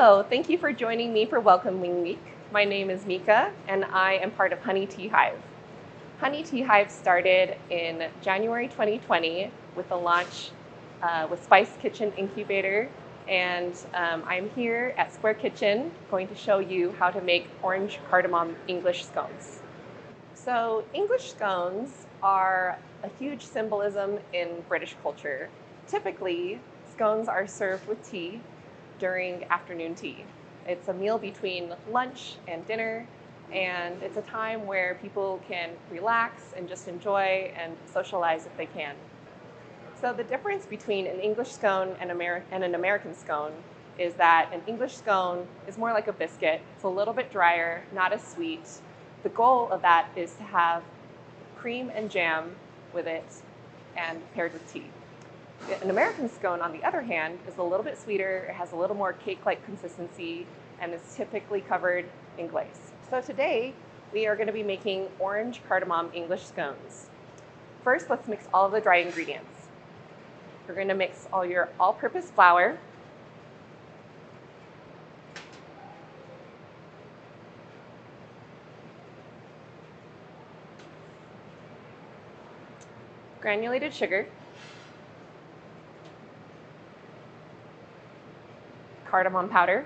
Hello, thank you for joining me for Welcoming Week. My name is Mika and I am part of Teahive. Teahive started in January 2020 with the launch with Spice Kitchen Incubator, and I'm here at Square Kitchen going to show you how to make Orange-Cardamom English scones. So English scones are a huge symbolism in British culture. Typically, scones are served with tea during afternoon tea. It's a meal between lunch and dinner, and it's a time where people can relax and just enjoy and socialize if they can. So the difference between an English scone and an American scone is that an English scone is more like a biscuit. It's a little bit drier, not as sweet. The goal of that is to have cream and jam with it and paired with tea. An American scone, on the other hand, is a little bit sweeter, it has a little more cake-like consistency, and is typically covered in glaze. So today, we are going to be making Orange-Cardamom English scones. First, let's mix all of the dry ingredients. You're going to mix all your all-purpose flour, granulated sugar, cardamom powder,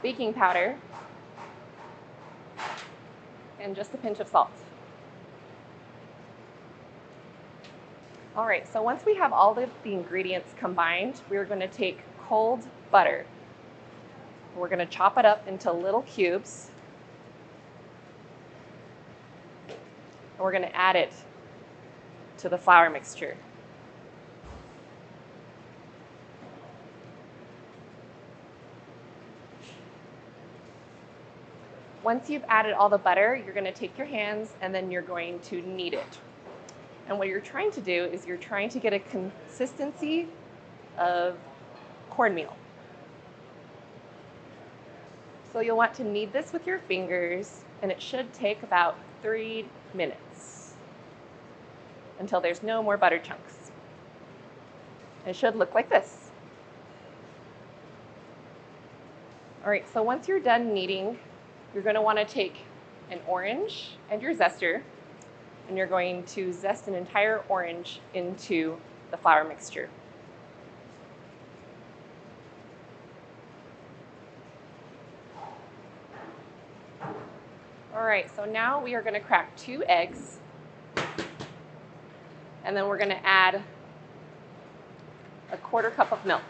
baking powder, and just a pinch of salt. All right, so once we have all of the ingredients combined, we're going to take cold butter. We're going to chop it up into little cubes. And we're going to add it to the flour mixture. Once you've added all the butter, you're going to take your hands and then you're going to knead it. And what you're trying to do is you're trying to get a consistency of cornmeal. So you'll want to knead this with your fingers, and it should take about 3 minutes until there's no more butter chunks. It should look like this. All right, so once you're done kneading, you're going to want to take an orange and your zester, and you're going to zest an entire orange into the flour mixture. All right, so now we are going to crack 2 eggs, and then we're going to add a 1/4 cup of milk.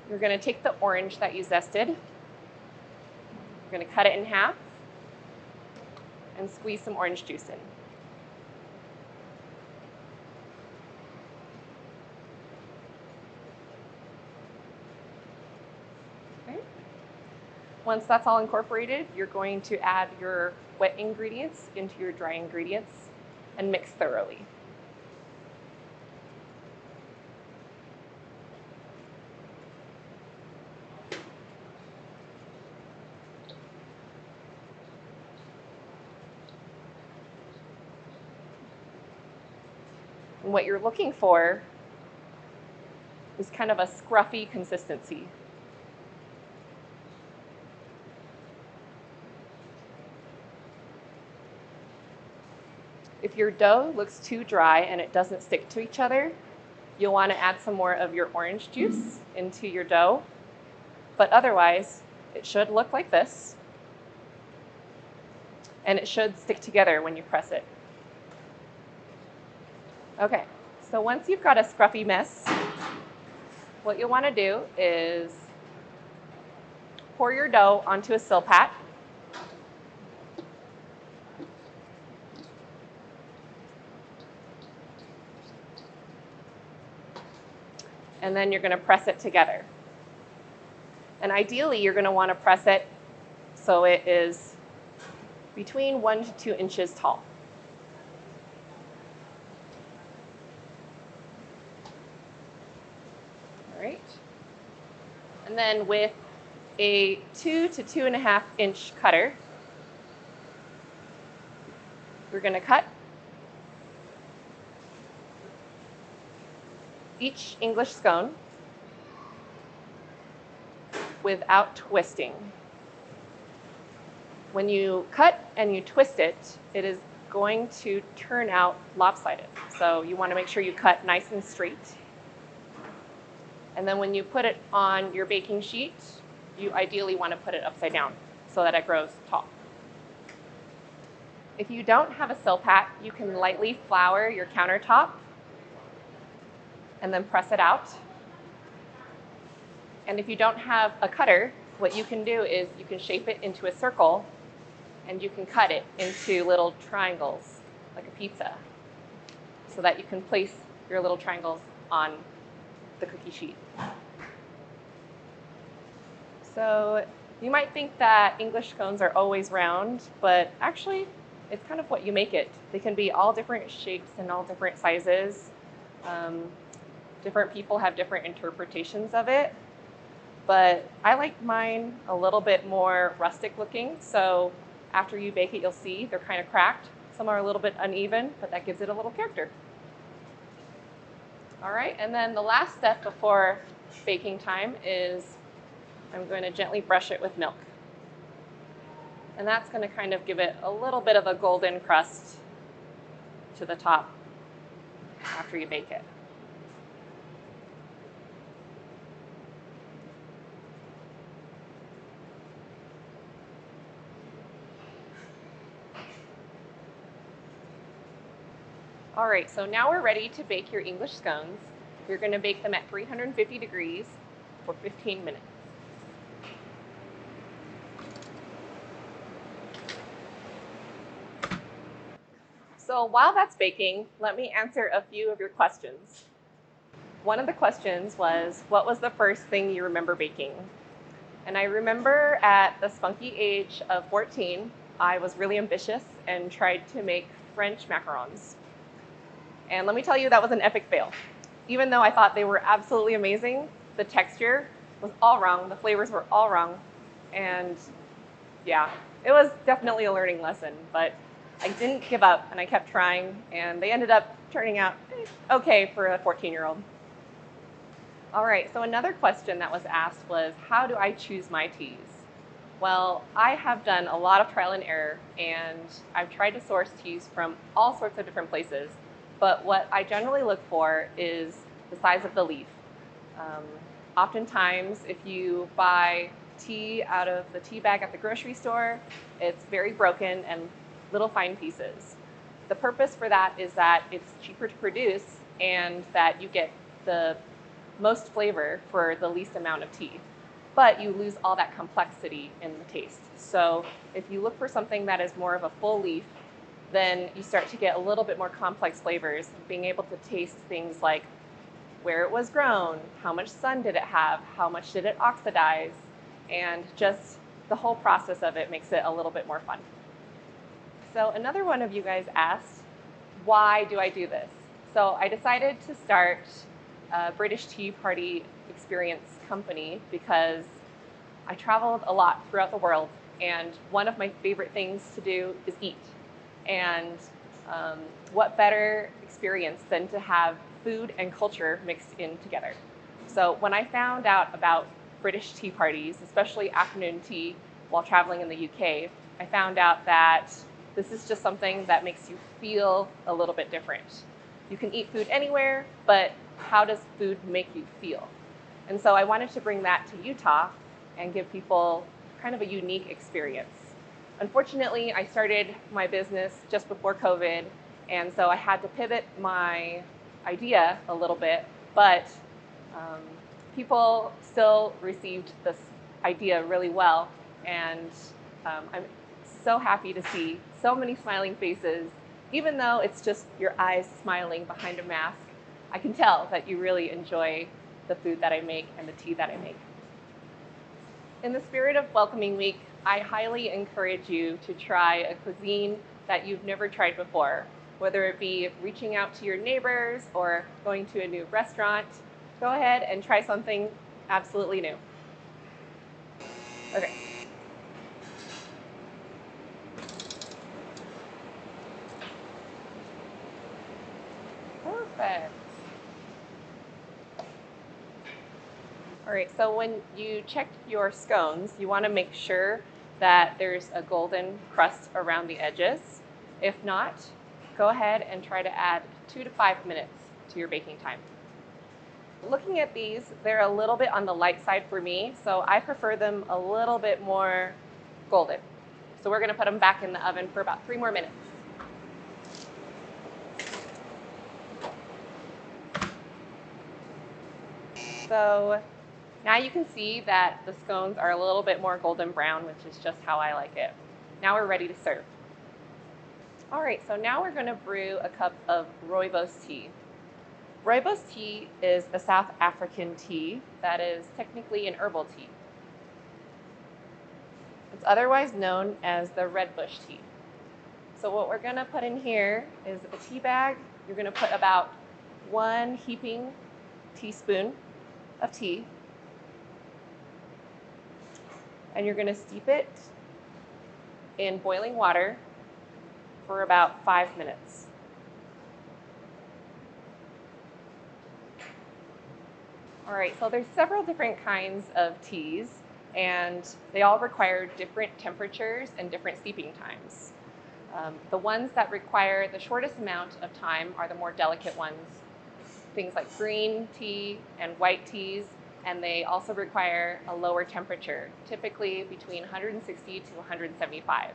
You're going to take the orange that you zested, you're going to cut it in half, and squeeze some orange juice in. Okay. Once that's all incorporated, you're going to add your wet ingredients into your dry ingredients and mix thoroughly. And what you're looking for is kind of a scruffy consistency. If your dough looks too dry and it doesn't stick to each other, you'll want to add some more of your orange juice into your dough. But otherwise, it should look like this, and it should stick together when you press it. Okay, so once you've got a scruffy mess, what you'll want to do is pour your dough onto a silpat. And then you're going to press it together. And ideally, you're going to want to press it so it is between 1 to 2 inches tall. All right. And then with a 2 to 2.5 inch cutter, we're going to cut each English scone without twisting. When you cut and you twist it, it is going to turn out lopsided. So you want to make sure you cut nice and straight. And then when you put it on your baking sheet, you ideally want to put it upside down so that it grows tall. If you don't have a silpat, you can lightly flour your countertop and then press it out. And if you don't have a cutter, what you can do is you can shape it into a circle and you can cut it into little triangles, like a pizza, so that you can place your little triangles on the cookie sheet. So you might think that English scones are always round, but actually it's kind of what you make it. They can be all different shapes and all different sizes. Different people have different interpretations of it, but I like mine a little bit more rustic looking. So after you bake it, you'll see they're kind of cracked. Some are a little bit uneven, but that gives it a little character. All right, and then the last step before baking time is I'm going to gently brush it with milk. And that's going to kind of give it a little bit of a golden crust to the top after you bake it. All right, so now we're ready to bake your English scones. You're going to bake them at 350 degrees for 15 minutes. So while that's baking, let me answer a few of your questions. One of the questions was, what was the first thing you remember baking? And I remember at the spunky age of 14, I was really ambitious and tried to make French macarons. And let me tell you, that was an epic fail. Even though I thought they were absolutely amazing, the texture was all wrong, the flavors were all wrong, and yeah, it was definitely a learning lesson, but I didn't give up and I kept trying, and they ended up turning out okay for a 14-year-old. All right, so another question that was asked was, how do I choose my teas? Well, I have done a lot of trial and error, and I've tried to source teas from all sorts of different places, but what I generally look for is the size of the leaf. Oftentimes, if you buy tea out of the tea bag at the grocery store, it's very broken and little fine pieces. The purpose for that is that it's cheaper to produce and that you get the most flavor for the least amount of tea, but you lose all that complexity in the taste. So if you look for something that is more of a full leaf, then you start to get a little bit more complex flavors, being able to taste things like where it was grown, how much sun did it have, how much did it oxidize, and just the whole process of it makes it a little bit more fun. So another one of you guys asked, why do I do this? So I decided to start a British Tea Party experience company because I traveled a lot throughout the world, and one of my favorite things to do is eat. And what better experience than to have food and culture mixed in together. So when I found out about British tea parties, especially afternoon tea while traveling in the UK, I found out that this is just something that makes you feel a little bit different. You can eat food anywhere, but how does food make you feel? And so I wanted to bring that to Utah and give people kind of a unique experience. Unfortunately, I started my business just before COVID, and so I had to pivot my idea a little bit, but people still received this idea really well, and I'm so happy to see so many smiling faces. Even though it's just your eyes smiling behind a mask, I can tell that you really enjoy the food that I make and the tea that I make. In the spirit of Welcoming Week, I highly encourage you to try a cuisine that you've never tried before, whether it be reaching out to your neighbors or going to a new restaurant. go ahead and try something absolutely new. Okay. Perfect. All right, so when you check your scones, you want to make sure that there's a golden crust around the edges. If not, go ahead and try to add 2 to 5 minutes to your baking time. Looking at these, they're a little bit on the light side for me, so I prefer them a little bit more golden. So we're going to put them back in the oven for about 3 more minutes. So now you can see that the scones are a little bit more golden brown, which is just how I like it. Now we're ready to serve. All right, so now we're going to brew a cup of Rooibos tea. Rooibos tea is a South African tea that is technically an herbal tea. It's otherwise known as the red bush tea. So what we're going to put in here is a tea bag. You're going to put about 1 heaping teaspoon of tea, and you're going to steep it in boiling water for about 5 minutes. All right, so there's several different kinds of teas, and they all require different temperatures and different steeping times. The ones that require the shortest amount of time are the more delicate ones, things like green tea and white teas, and they also require a lower temperature, typically between 160 to 175.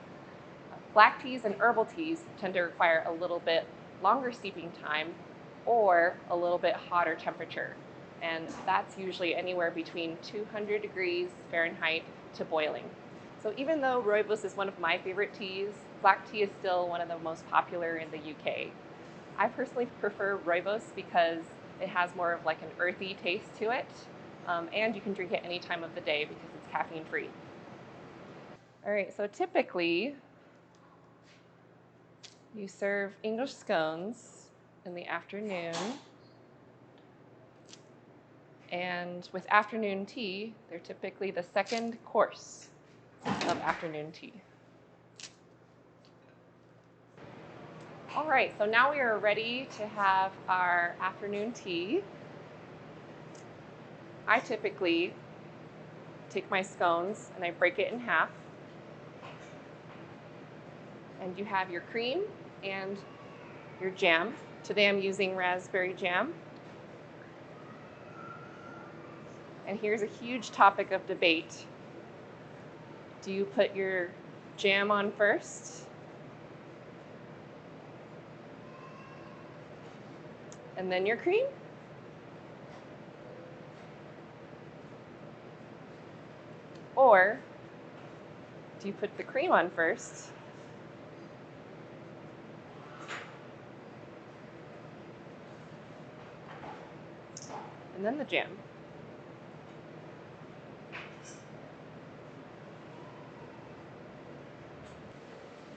Black teas and herbal teas tend to require a little bit longer steeping time or a little bit hotter temperature, and that's usually anywhere between 200 degrees Fahrenheit to boiling. So even though Rooibos is one of my favorite teas, black tea is still one of the most popular in the UK. I personally prefer Rooibos because it has more of like an earthy taste to it, and you can drink it any time of the day because it's caffeine free. All right, so typically you serve English scones in the afternoon, and with afternoon tea, they're typically the second course of afternoon tea. All right, so now we are ready to have our afternoon tea. I typically take my scones and I break it in half. And you have your cream and your jam. Today I'm using raspberry jam. And here's a huge topic of debate. Do you put your jam on first? And then your cream? Or do you put the cream on first and then the jam?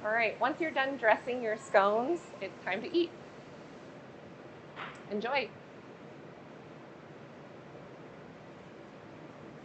All right, once you're done dressing your scones, it's time to eat. Enjoy.